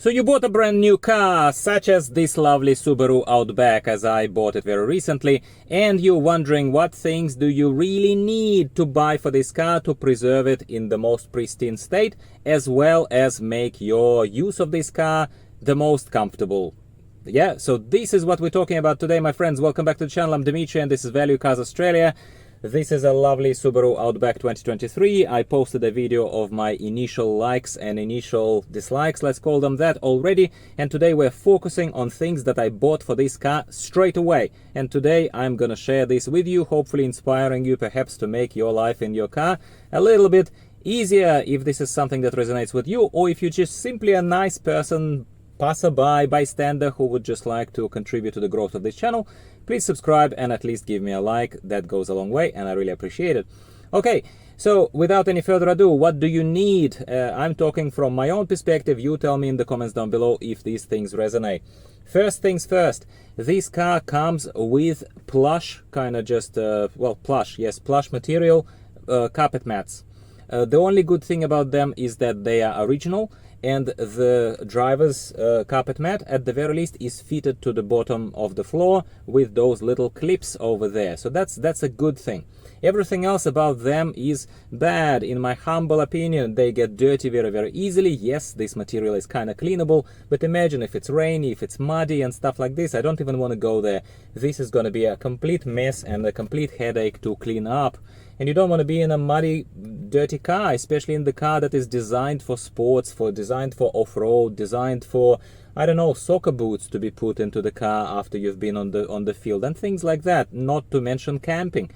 So you bought a brand new car, such as this lovely Subaru Outback, as I bought it very recently, and you're wondering what things do you really need to buy for this car to preserve it in the most pristine state, as well as make your use of this car the most comfortable. Yeah, so this is what we're talking about today, my friends. Welcome back to the channel. I'm Dimitri and this is Value Cars Australia. This is a lovely Subaru Outback 2023. I posted a video of my initial likes and initial dislikes, let's call them that, already. And today we're focusing on things that I bought for this car straight away. And today I'm gonna share this with you, hopefully inspiring you perhaps to make your life in your car a little bit easier if this is something that resonates with you, or if you're just simply a nice person, passerby, bystander who would just like to contribute to the growth of this channel. Please subscribe and at least give me a like. That goes a long way and I really appreciate it. Okay, so without any further ado, what do you need? I'm talking from my own perspective. You tell me in the comments down below if these things resonate. First things first, this car comes with plush, kind of just, plush, yes, plush material carpet mats. The only good thing about them is that they are original, and the driver's carpet mat at the very least is fitted to the bottom of the floor with those little clips over there. So that's a good thing. Everything else about them is bad, in my humble opinion. They get dirty very, very easily. Yes, this material is kind of cleanable, but imagine if it's rainy, if it's muddy and stuff like this. I don't even want to go there. This is going to be a complete mess and a complete headache to clean up. And you don't want to be in a muddy, dirty car, especially in the car that is designed for sports, designed for off-road, designed for, I don't know, soccer boots to be put into the car after you've been on the field and things like that, not to mention camping.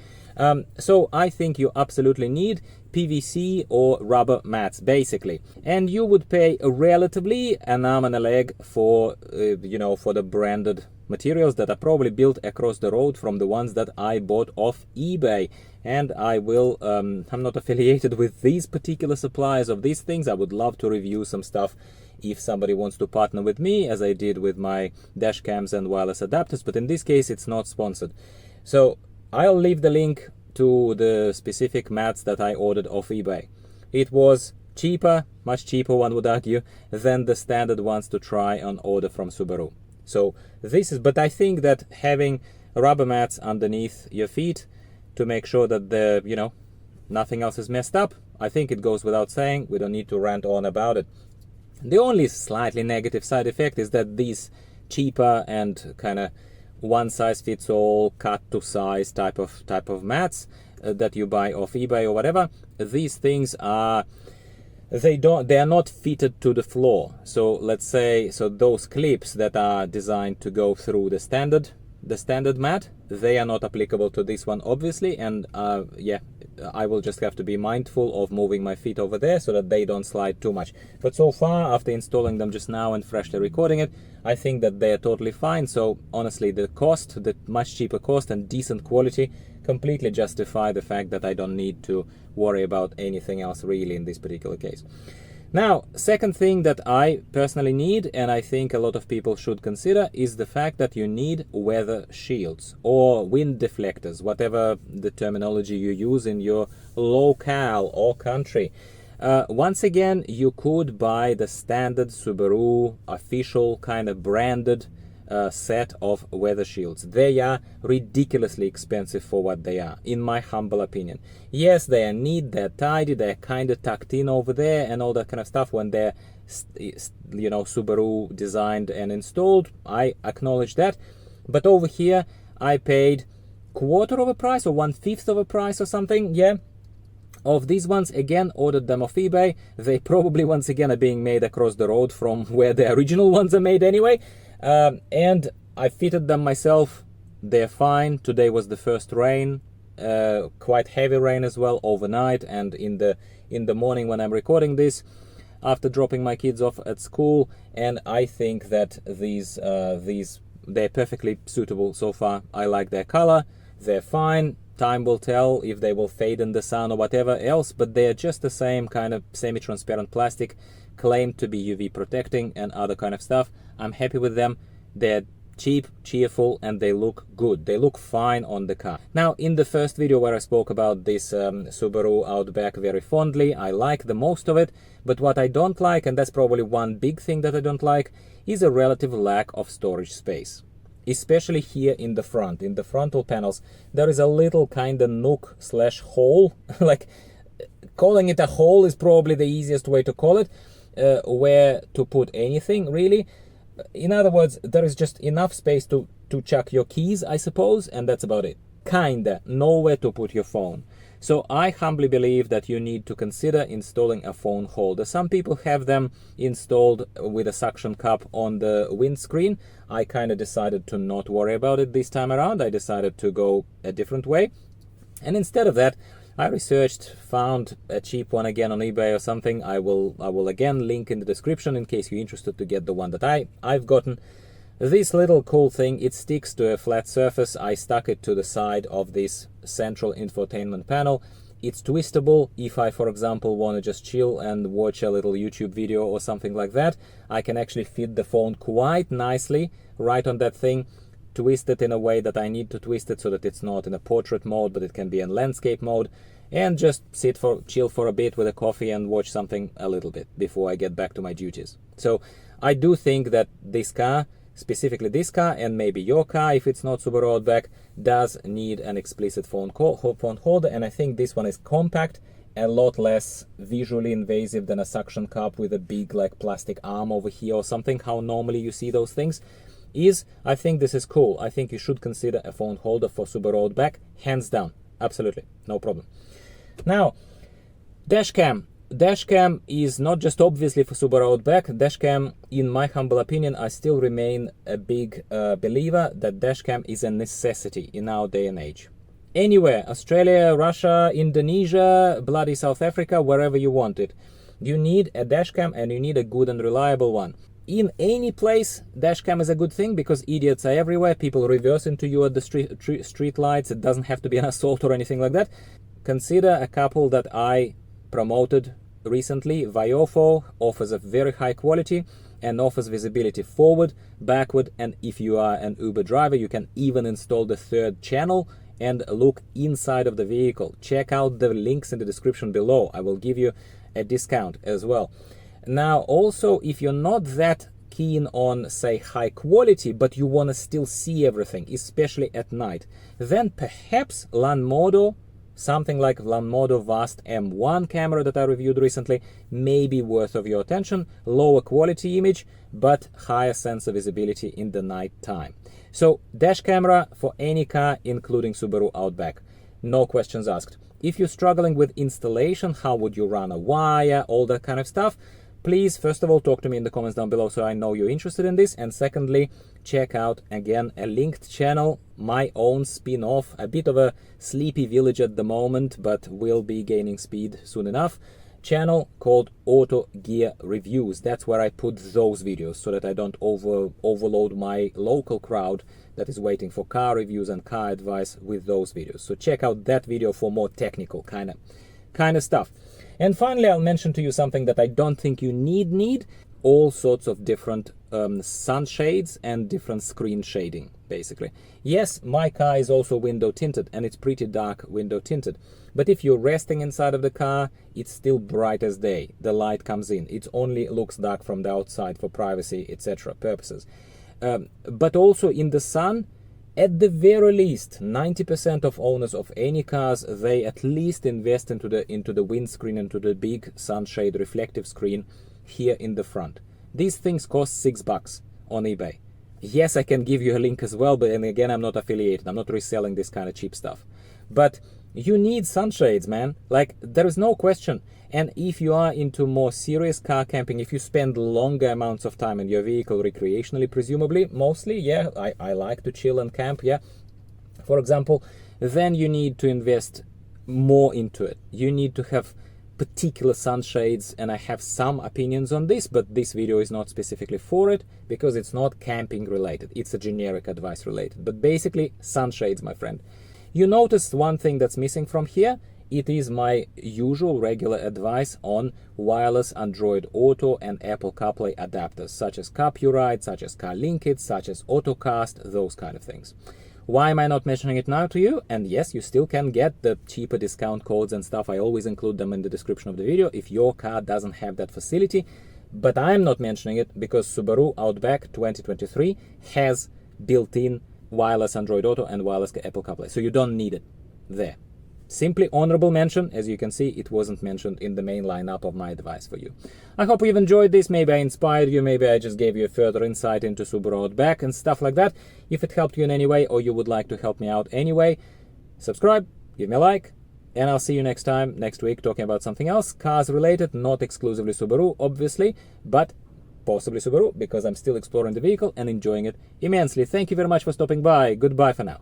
So I think you absolutely need PVC or rubber mats, basically. And you would pay relatively an arm and a leg for, for the branded materials that are probably built across the road from the ones that I bought off eBay. And I will, I'm not affiliated with these particular suppliers of these things. I would love to review some stuff if somebody wants to partner with me, as I did with my dash cams and wireless adapters, but in this case it's not sponsored. So I'll leave the link to the specific mats that I ordered off eBay. It was cheaper, much cheaper one would argue, than the standard ones to try on order from Subaru. So this is, but I think that having rubber mats underneath your feet to make sure that nothing else is messed up, I think it goes without saying. We don't need to rant on about it. The only slightly negative side effect is that these cheaper and kind of one size fits all, cut to size type of mats that you buy off eBay or whatever, these things are, they are not fitted to the floor. So let's say, so those clips that are designed to go through the standard mat, they are not applicable to this one, obviously. And I will just have to be mindful of moving my feet over there so that they don't slide too much. But so far, after installing them just now and freshly recording it, I think that they're totally fine. So honestly, the cost, the much cheaper cost and decent quality completely justify the fact that I don't need to worry about anything else really in this particular case. Now, second thing that I personally need, and I think a lot of people should consider, is the fact that you need weather shields or wind deflectors, whatever the terminology you use in your locale or country. Once again, you could buy the standard Subaru official kind of branded set of weather shields. They are ridiculously expensive for what they are, in my humble opinion. Yes, they are neat, they're tidy, they're kind of tucked in over there and all that kind of stuff when they're Subaru designed and installed. I acknowledge that, but over here I paid quarter of a price or 1/5 of a price or something, yeah, of these ones. Again, ordered them off eBay. They probably once again are being made across the road from where the original ones are made anyway. And I fitted them myself. They're fine. Today was the first rain, quite heavy rain as well overnight, and in the morning when I'm recording this, after dropping my kids off at school. And I think that these they're perfectly suitable so far. I like their color. They're fine. Time will tell if they will fade in the sun or whatever else, but they're just the same kind of semi-transparent plastic, claimed to be UV protecting and other kind of stuff. I'm happy with them. They're cheap, cheerful, and they look good. They look fine on the car. Now, in the first video where I spoke about this Subaru Outback very fondly, I like the most of it, but what I don't like, and that's probably one big thing that I don't like, is a relative lack of storage space. Especially here in the front, in the frontal panels, there is a little kind of nook slash hole, like calling it a hole is probably the easiest way to call it, where to put anything really. In other words, there is just enough space to chuck your keys, I suppose, and that's about it. Kinda, nowhere to put your phone. So I humbly believe that you need to consider installing a phone holder. Some people have them installed with a suction cup on the windscreen. I kind of decided to not worry about it this time around. I decided to go a different way. And instead of that, I researched, found a cheap one again on eBay or something. I will again link in the description in case you're interested to get the one that I've gotten. This little cool thing, it sticks to a flat surface. I stuck it to the side of this central infotainment panel. It's twistable. If I, for example, want to just chill and watch a little YouTube video or something like that, I can actually fit the phone quite nicely right on that thing. Twist it in a way that I need to twist it so that it's not in a portrait mode, but it can be in landscape mode, and just chill for a bit with a coffee and watch something a little bit before I get back to my duties. So I do think that this car, specifically this car, and maybe your car if it's not Subaru Outback, does need an explicit phone holder, and I think this one is compact, a lot less visually invasive than a suction cup with a big like plastic arm over here or something, how normally you see those things. I think this is cool. I think you should consider a phone holder for Subaru Outback, hands down, absolutely, no problem. Now, dash cam. Dash cam is not just obviously for Subaru Outback. Dash cam, in my humble opinion, I still remain a big believer that dash cam is a necessity in our day and age. Anywhere, Australia, Russia, Indonesia, bloody South Africa, wherever you want it, you need a dash cam, and you need a good and reliable one. In any place, dash cam is a good thing because idiots are everywhere. People reverse into you at the street lights. It doesn't have to be an assault or anything like that. Consider a couple that I promoted recently. Viofo offers a very high quality and offers visibility forward, backward, and if you are an Uber driver, you can even install the third channel and look inside of the vehicle. Check out the links in the description below. I will give you a discount as well. Now, also, if you're not that keen on, say, high quality, but you want to still see everything, especially at night, then perhaps Lanmodo, something like Lanmodo Vast M1 camera that I reviewed recently, may be worth of your attention. Lower quality image, but higher sensor visibility in the night time. So, dash camera for any car, including Subaru Outback. No questions asked. If you're struggling with installation, how would you run a wire, all that kind of stuff, please, first of all, talk to me in the comments down below so I know you're interested in this. And secondly, check out, again, a linked channel, my own spin-off, a bit of a sleepy village at the moment, but will be gaining speed soon enough, channel called Auto Gear Reviews. That's where I put those videos so that I don't overload my local crowd that is waiting for car reviews and car advice with those videos. So check out that video for more technical kind of stuff. And finally, I'll mention to you something that I don't think you need all sorts of different sunshades and different screen shading, basically. Yes, my car is also window tinted, and it's pretty dark window tinted. But if you're resting inside of the car, it's still bright as day. The light comes in. It only looks dark from the outside for privacy, etc. purposes. But also in the sun, at the very least, 90% of owners of any cars, they at least invest into the windscreen, into the big sunshade reflective screen here in the front. These things cost $6 on eBay. Yes, I can give you a link as well, but and again, I'm not affiliated. I'm not reselling this kind of cheap stuff. But you need sunshades, man. Like, there is no question. And if you are into more serious car camping, if you spend longer amounts of time in your vehicle recreationally, presumably, mostly, yeah, I like to chill and camp, yeah, for example, then you need to invest more into it. You need to have particular sunshades, and I have some opinions on this, but this video is not specifically for it because it's not camping related. It's a generic advice related. But basically, sunshades, my friend. You notice one thing that's missing from here. it is my usual regular advice on wireless Android Auto and Apple CarPlay adapters, such as Carpuride, such as CarLinkit, such as OTTOCAST, those kind of things. Why am I not mentioning it now to you? And yes, you still can get the cheaper discount codes and stuff. I always include them in the description of the video if your car doesn't have that facility. But I'm not mentioning it because Subaru Outback 2023 has built-in wireless Android Auto and wireless Apple CarPlay. So you don't need it there. Simply honorable mention. As you can see, it wasn't mentioned in the main lineup of my advice for you. I hope you've enjoyed this. Maybe I inspired you. Maybe I just gave you a further insight into Subaru Outback and stuff like that. If it helped you in any way or you would like to help me out anyway, subscribe, give me a like, and I'll see you next time, next week, talking about something else, cars related, not exclusively Subaru, obviously, but possibly Subaru, because I'm still exploring the vehicle and enjoying it immensely. Thank you very much for stopping by. Goodbye for now.